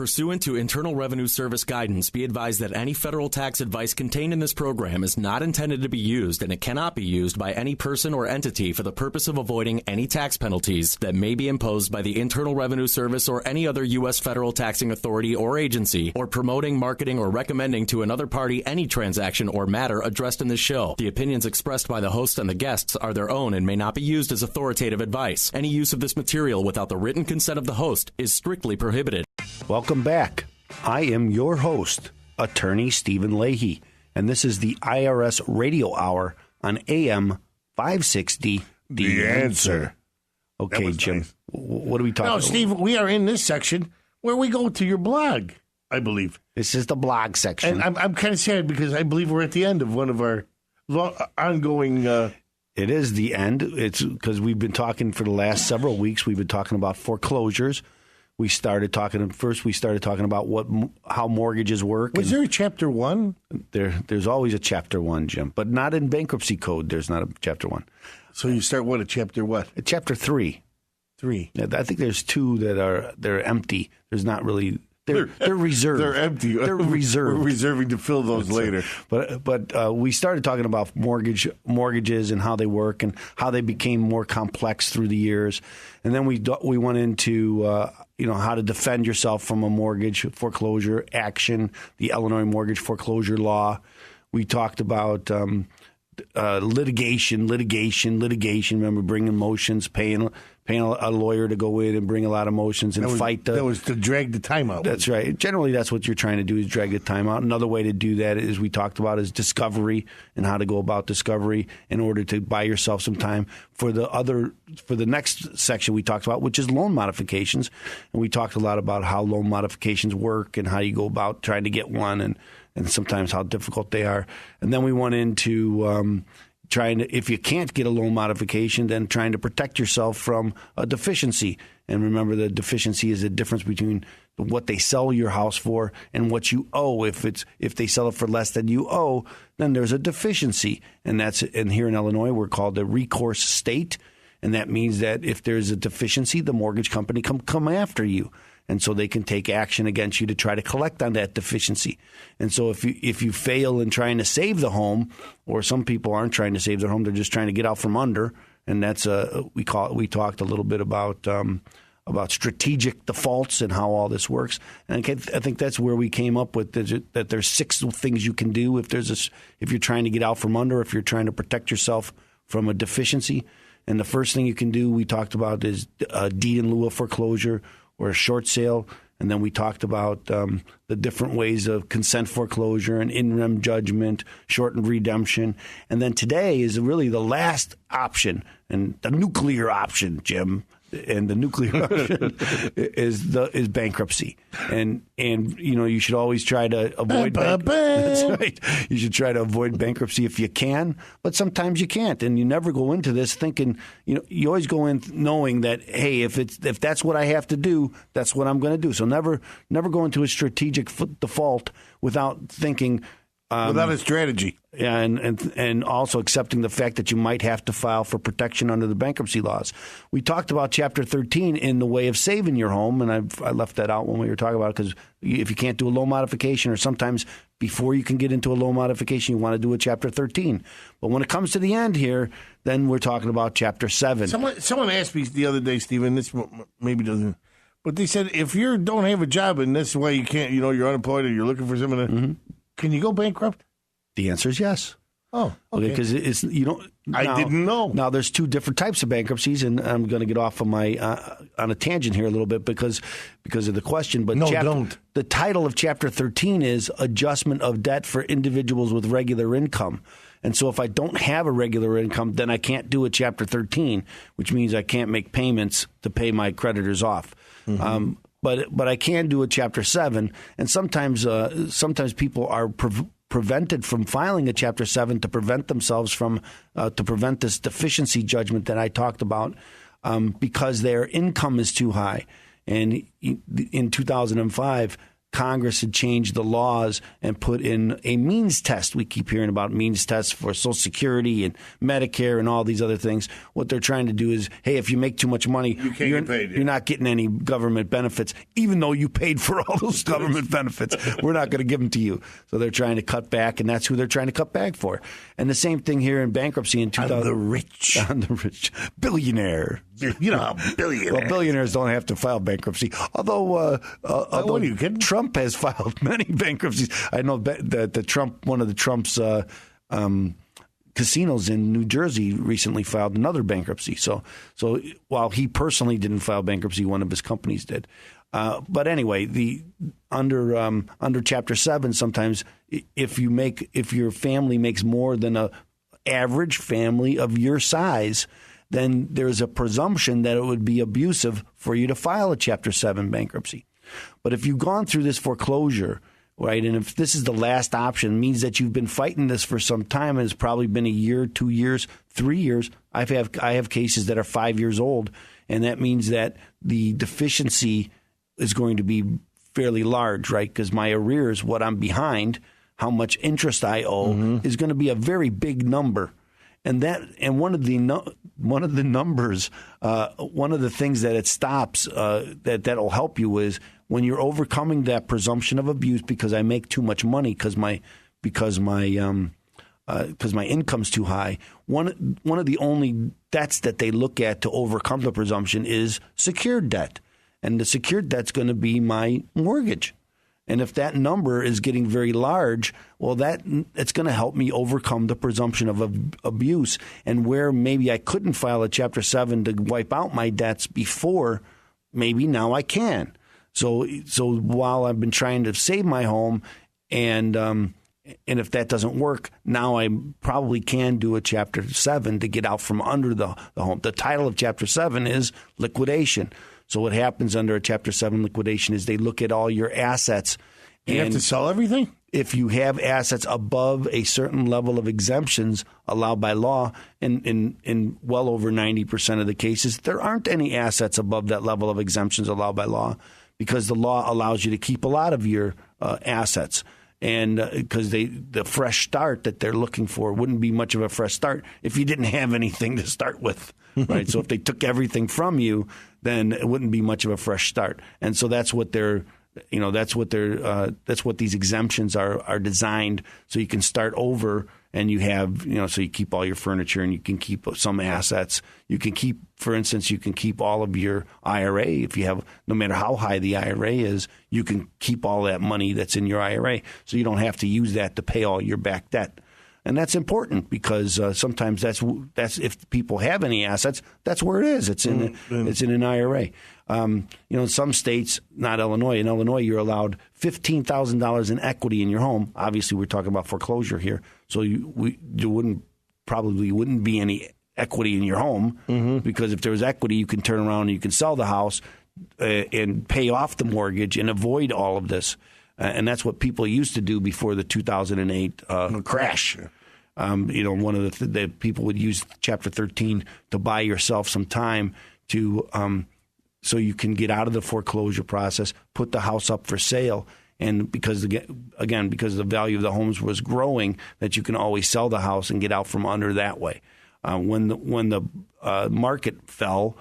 Pursuant to Internal Revenue Service guidance, be advised that any federal tax advice contained in this program is not intended to be used, and it cannot be used by any person or entity for the purpose of avoiding any tax penalties that may be imposed by the Internal Revenue Service or any other U.S. federal taxing authority or agency, or promoting, marketing, or recommending to another party any transaction or matter addressed in this show. The opinions expressed by the host and the guests are their own and may not be used as authoritative advice. Any use of this material without the written consent of the host is strictly prohibited. Welcome back. I am your host, Attorney Stephen Leahy, and this is the IRS Radio Hour on AM 560. The Answer. Okay, Jim, nice. What are we talking about? No, Steve, we are in this section where we go to your blog, I believe. This is the blog section. And I'm kind of sad because I believe we're at the end of one of our ongoing... It is the end. It's because we've been talking for the last several weeks. We've been talking about foreclosures. We started talking about how mortgages work. Was there a chapter 1? There's always a chapter 1, Jim, but not in bankruptcy code. There's not a chapter 1. So you start what? A chapter what? A chapter 3. 3. Yeah, I think there's 2 they're empty. There's not really. They're reserved. They're empty. They're reserved. We're reserving to fill those later. But we started talking about mortgages and how they work and how they became more complex through the years, and then we went into how to defend yourself from a mortgage foreclosure action, the Illinois mortgage foreclosure law. We talked about litigation. Remember, bringing motions, paying a lawyer to go in and bring a lot of motions and fight. That was to drag the time out. That's right. Generally, that's what you're trying to do is drag the time out. Another way to do that, as we talked about, is discovery and how to go about discovery in order to buy yourself some time. For the next section we talked about, which is loan modifications, and we talked a lot about how loan modifications work and how you go about trying to get one and sometimes how difficult they are. And then we went into trying to, if you can't get a loan modification, then trying to protect yourself from a deficiency. And remember, the deficiency is the difference between what they sell your house for and what you owe. If they sell it for less than you owe, then there's a deficiency. And here in Illinois, we're called a recourse state. And that means that if there's a deficiency, the mortgage company come after you. And so they can take action against you to try to collect on that deficiency. And so if you fail in trying to save the home, or some people aren't trying to save their home, they're just trying to get out from under. And that's we talked a little bit about strategic defaults and how all this works. And I think that's where we came up with that there's 6 things you can do if you're trying to get out from under, if you're trying to protect yourself from a deficiency. And the first thing you can do, we talked about, is deed in lieu of foreclosure or a short sale. And then we talked about the different ways of consent foreclosure and in rem judgment, shortened redemption. And then today is really the last option, and the nuclear option, Jim. And the nuclear option is bankruptcy. And you should always try to avoid That's right. You should try to avoid bankruptcy if you can, but sometimes you can't. And you never go into this thinking, you always go in knowing that, hey, if that's what I have to do, that's what I'm going to do. So never go into a strategic default without thinking, without a strategy. Yeah, and also accepting the fact that you might have to file for protection under the bankruptcy laws. We talked about Chapter 13 in the way of saving your home, and I left that out when we were talking about it, because if you can't do a loan modification, or sometimes before you can get into a loan modification, you want to do a Chapter 13. But when it comes to the end here, then we're talking about Chapter 7. Someone asked me the other day, Stephen, this maybe doesn't, but they said, if you don't have a job and this way you can't, you're unemployed or you're looking for something, can you go bankrupt? The answer is yes. Oh, okay. Because I didn't know. Now, there's 2 different types of bankruptcies, and I'm going to get off of my on a tangent here a little bit because of the question. But don't. The title of Chapter 13 is Adjustment of Debt for Individuals with Regular Income. And so if I don't have a regular income, then I can't do a Chapter 13, which means I can't make payments to pay my creditors off. Mm-hmm. But I can do a Chapter 7, and sometimes people are prevented from filing a Chapter 7 to prevent themselves from to prevent this deficiency judgment that I talked about, because their income is too high. And in 2005, Congress had changed the laws and put in a means test. We keep hearing about means tests for Social Security and Medicare and all these other things. What they're trying to do is, hey, if you make too much money, you're not getting any government benefits, even though you paid for all those government benefits. We're not going to give them to you. So they're trying to cut back, and that's who they're trying to cut back for. And the same thing here in bankruptcy in 2000. On the rich. On the rich. Billionaire. You know how billionaires. Well, billionaires don't have to file bankruptcy. Although what are you kidding? Trump has filed many bankruptcies. I know that one of Trump's casinos in New Jersey recently filed another bankruptcy. So while he personally didn't file bankruptcy, one of his companies did. But anyway, under Chapter 7, sometimes if your family makes more than a average family of your size, then there's a presumption that it would be abusive for you to file a Chapter 7 bankruptcy. But if you've gone through this foreclosure, right, and if this is the last option, it means that you've been fighting this for some time, and it's probably been a year, 2 years, 3 years. I have cases that are 5 years old, and that means that the deficiency is going to be fairly large, right, because my arrears, what I'm behind, how much interest I owe, is going to be a very big number. And one of the numbers, one of the things that it stops that'll help you is when you're overcoming that presumption of abuse because I make too much money because my income's too high. One of the only debts that they look at to overcome the presumption is secured debt, and the secured debt's going to be my mortgage. And if that number is getting very large, well, it's going to help me overcome the presumption of abuse. And where maybe I couldn't file a Chapter 7 to wipe out my debts before, maybe now I can. So while I've been trying to save my home, and if that doesn't work, now I probably can do a Chapter 7 to get out from under the home. The title of Chapter 7 is liquidation. So what happens under a Chapter 7 liquidation is they look at all your assets. You have to sell everything? If you have assets above a certain level of exemptions allowed by law, in well over 90% of the cases, there aren't any assets above that level of exemptions allowed by law because the law allows you to keep a lot of your assets. And because the fresh start that they're looking for wouldn't be much of a fresh start if you didn't have anything to start with, right? So if they took everything from you, then it wouldn't be much of a fresh start. And so that's what that's what these exemptions are designed, so you can start over and you have, so you keep all your furniture and you can keep some assets. You can keep, for instance, all of your IRA. If you have, no matter how high the IRA is, you can keep all that money that's in your IRA, so you don't have to use that to pay all your back debt. And that's important because sometimes that's if people have any assets, that's where it is. It's in an IRA. In some states, not Illinois. In Illinois, you're allowed $15,000 in equity in your home. Obviously, we're talking about foreclosure here, so there wouldn't be any equity in your home because if there was equity, you can turn around and you can sell the house and pay off the mortgage and avoid all of this. And that's what people used to do before the 2008 crash. One of the people would use Chapter 13 to buy yourself some time to so you can get out of the foreclosure process, put the house up for sale, and because the value of the homes was growing, that you can always sell the house and get out from under that way. When the market fell.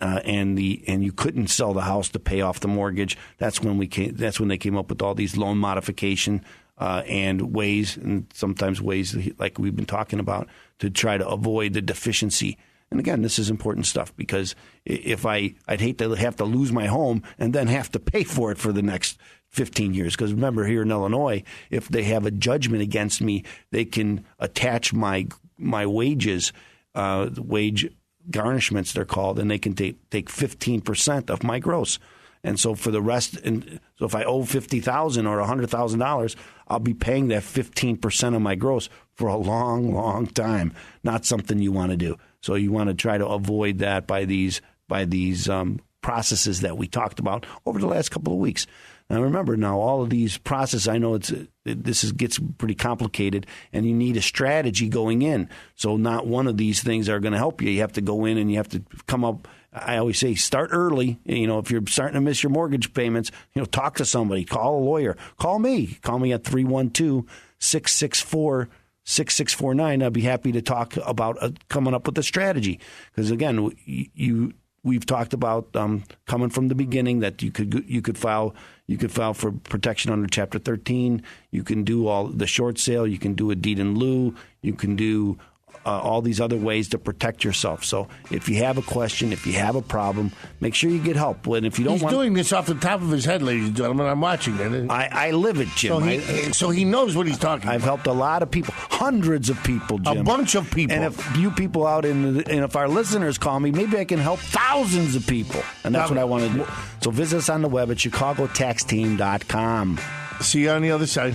And you couldn't sell the house to pay off the mortgage. That's when they came up with all these loan modification and ways, and sometimes ways like we've been talking about, to try to avoid the deficiency. And again, this is important stuff because if I'd hate to have to lose my home and then have to pay for it for the next 15 years. Because remember, here in Illinois, if they have a judgment against me, they can attach my wages, wage garnishments they're called, and they can take 15% of my gross. And so for the rest, so if I owe $50,000 or $100,000, I'll be paying that 15% of my gross for a long, long time. Not something you want to do. So you want to try to avoid that by these processes that we talked about over the last couple of weeks. Now remember, all of these processes, I know gets pretty complicated, and you need a strategy going in. So not one of these things are going to help you. You have to go in and you have to come up I always say start early. If you're starting to miss your mortgage payments, talk to somebody. Call a lawyer. Call me. Call me at 312-664-6649. I'd be happy to talk about coming up with a strategy. Because again, we've talked about coming from the beginning that you could file for protection under Chapter 13. You can do all the short sale. You can do a deed in lieu. You can do all these other ways to protect yourself. So if you have a question, if you have a problem, make sure you get help. And if you don't, he's doing this off the top of his head, ladies and gentlemen. I'm watching it. I live it, Jim. So he knows what he's talking about. I've helped a lot of people, hundreds of people, Jim. A bunch of people. And if you people out and if our listeners call me, maybe I can help thousands of people. And that's what I want to do. So visit us on the web at chicagotaxteam.com. See you on the other side.